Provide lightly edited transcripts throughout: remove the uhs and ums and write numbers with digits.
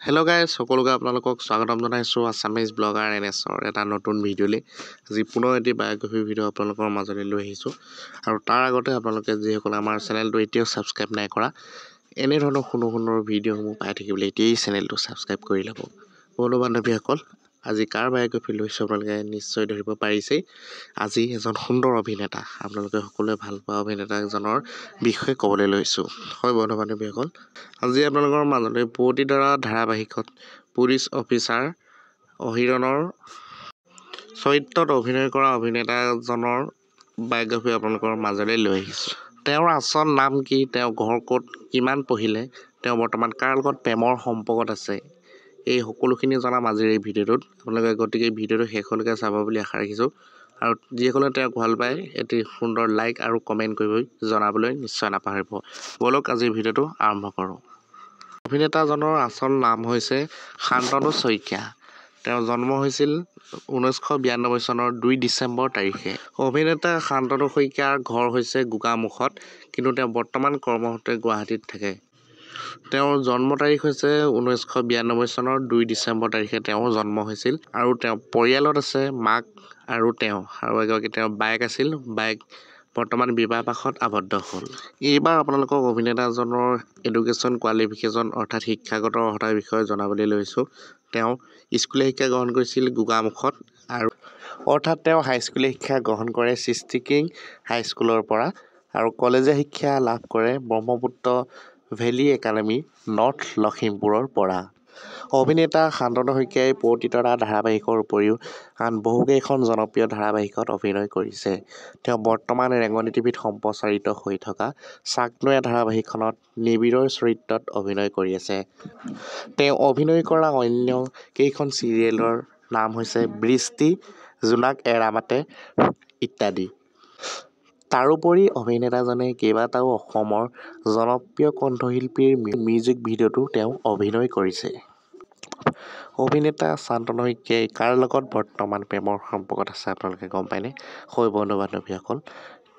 Hello' guys, সকলোকে আপোনালোকক স্বাগতম জনাইছোঁ আছামিজ ব্লগাৰ NSৰ এটা নতুন ভিডিঅ'লৈ। আজি পুনৰ এটি বায়োগ্ৰাফী ভিডিঅ' আপোনালোকৰ মাজলৈ লৈ আহিছোঁ। আৰু তাৰ আগতে আপোনালোকে যিসকলে আমাৰ চেনেলটো এতিয়াও ছাবস্ক্ৰাইব নাই কৰা, এনেধৰণৰ সুন্দৰ সুন্দৰ ভিডিঅ'সমূহ পাই থাকিবলৈ এতিয়াই চেনেলটো ছাবস্ক্ৰাইব কৰি ল'ব। বন্ধু বান্ধৱীসকল, আজি কাৰ বায়োগ্ৰাফী লৈছোঁ আপোনালোকে নিশ্চয় ধৰিব পাৰিছেই। আজি এজন সুন্দৰ অভিনেতা, আপোনালোকে সকলোৱে ভাল পোৱা অভিনেতা এজনৰ বিষয়ে ক'বলৈ লৈছোঁ। হয় বন্ধু বান্ধৱীসকল, আজি আপোনালোকৰ মাজলৈ পুৱতিতৰা ধাৰাবাহিকত পুলিচ অফিচাৰ অহিৰণৰ চৰিত্ৰত অভিনয় কৰা অভিনেতা এজনৰ বায়োগ্ৰাফী আপোনালোকৰ মাজলৈ লৈ আহিছোঁ। তেওঁৰ আচল নাম কি, তেওঁ ঘৰ ক'ত, কিমান পঢ়িলে, তেওঁ বৰ্তমান কাৰ লগত প্ৰেমৰ সম্পৰ্কত আছে, এই সকলোখিনি জনাম আজিৰ এই ভিডিঅ'টোত। আপোনালোকে গতিকে ভিডিঅ'টো শেষলৈকে চাব বুলি আশা ৰাখিছোঁ। আৰু যিসকলে তেওঁক ভাল পায় এটি সুন্দৰ লাইক আৰু কমেণ্ট কৰি জনাবলৈ নিশ্চয় নাপাহৰিব। ব'লক আজিৰ ভিডিঅ'টো আৰম্ভ কৰোঁ। অভিনেতাজনৰ আচল নাম হৈছে শান্তনু শইকীয়া। তেওঁৰ জন্ম হৈছিল 1992 চনৰ 2 ডিচেম্বৰ তাৰিখে। অভিনেতা শান্তনু শইকীয়াৰ ঘৰ হৈছে গোগামুখত, কিন্তু তেওঁ বৰ্তমান কৰ্মসূত্ৰে গুৱাহাটীত থাকে। তেওঁৰ জন্ম তাৰিখ হৈছে 1992 চনৰ 2 ডিচেম্বৰ তাৰিখে তেওঁৰ জন্ম হৈছিল। আৰু তেওঁ পৰিয়ালত আছে মাক আৰু এগৰাকী তেওঁৰ বায়েক আছিল। বায়েক বৰ্তমান বিবাহপাশত আবদ্ধ হ'ল। এইবাৰ আপোনালোকক অভিনেতাজনৰ এডুকেশ্যন কোৱালিফিকেশ্যন অৰ্থাৎ শিক্ষাগত অৰ্হতাৰ বিষয়ে জনাবলৈ লৈছোঁ। তেওঁ স্কুলীয়া শিক্ষা গ্ৰহণ কৰিছিল গোগামুখত, আৰু অৰ্থাৎ তেওঁ হাইস্কুলীয়া শিক্ষা গ্ৰহণ কৰে সৃষ্টি কিং হাইস্কুলৰ পৰা, আৰু কলেজীয়া শিক্ষা লাভ কৰে ব্ৰহ্মপুত্ৰ ভেলী একাডেমী নৰ্থ লখিমপুৰৰ পৰা। অভিনেতা শান্তনু শইকীয়াই পুৱতিতৰা ধাৰাবাহিকৰ উপৰিও আন বহুকেইখন জনপ্ৰিয় ধাৰাবাহিকত অভিনয় কৰিছে। তেওঁ বৰ্তমান ৰেঙনি টিভিত সম্প্ৰচাৰিত হৈ থকা চাক নৈয়া ধাৰাবাহিকখনত নিবিড়ৰ চৰিত্ৰত অভিনয় কৰি আছে। তেওঁ অভিনয় কৰা অন্য কেইখন চিৰিয়েলৰ নাম হৈছে বৃষ্টি, জোনাক এৰা মাতে ইত্যাদি। তাৰোপৰি অভিনেতাজনে কেইবাটাও অসমৰ জনপ্ৰিয় কণ্ঠশিল্পীৰ মিউজিক ভিডিঅ'তো তেওঁ অভিনয় কৰিছে। অভিনেতা শান্তনু শইকীয়াই কাৰ লগত বৰ্তমান প্ৰেমৰ সম্পৰ্কত আছে আপোনালোকে গম পায়নে? হয় বন্ধু বান্ধৱীসকল,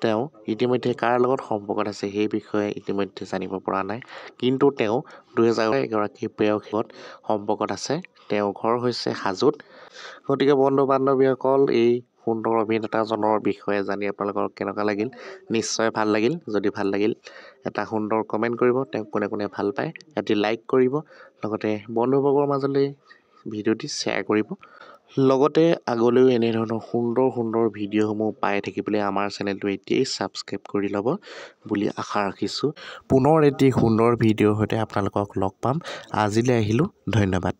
তেওঁ ইতিমধ্যে কাৰ লগত সম্পৰ্কত আছে সেই বিষয়ে ইতিমধ্যে জানিব পৰা নাই, কিন্তু তেওঁ 2000 এগৰাকী প্ৰেয়সীৰ সম্পৰ্কত আছে। তেওঁৰ ঘৰ হৈছে হাজোত। গতিকে বন্ধু বান্ধৱীসকল, এই সুন্দৰ অভিনেতাজনৰ বিষয়ে জানি আপোনালোকৰ কেনেকুৱা লাগিল? নিশ্চয় ভাল লাগিল। যদি ভাল লাগিল এটা সুন্দৰ কমেণ্ট কৰিব, তেওঁক কোনে কোনে ভাল পায় এটি লাইক কৰিব, লগতে বন্ধুবৰ্গৰ মাজলৈ ভিডিঅ'টি শ্বেয়াৰ কৰিব। লগতে আগলৈও এনেধৰণৰ সুন্দৰ সুন্দৰ ভিডিঅ'সমূহ পাই থাকিবলৈ আমাৰ চেনেলটো এতিয়াই ছাবস্ক্ৰাইব কৰি ল'ব বুলি আশা ৰাখিছোঁ। পুনৰ এটি সুন্দৰ ভিডিঅ'ৰ সৈতে আপোনালোকক লগ পাম। আজিলৈ আহিলোঁ, ধন্যবাদ।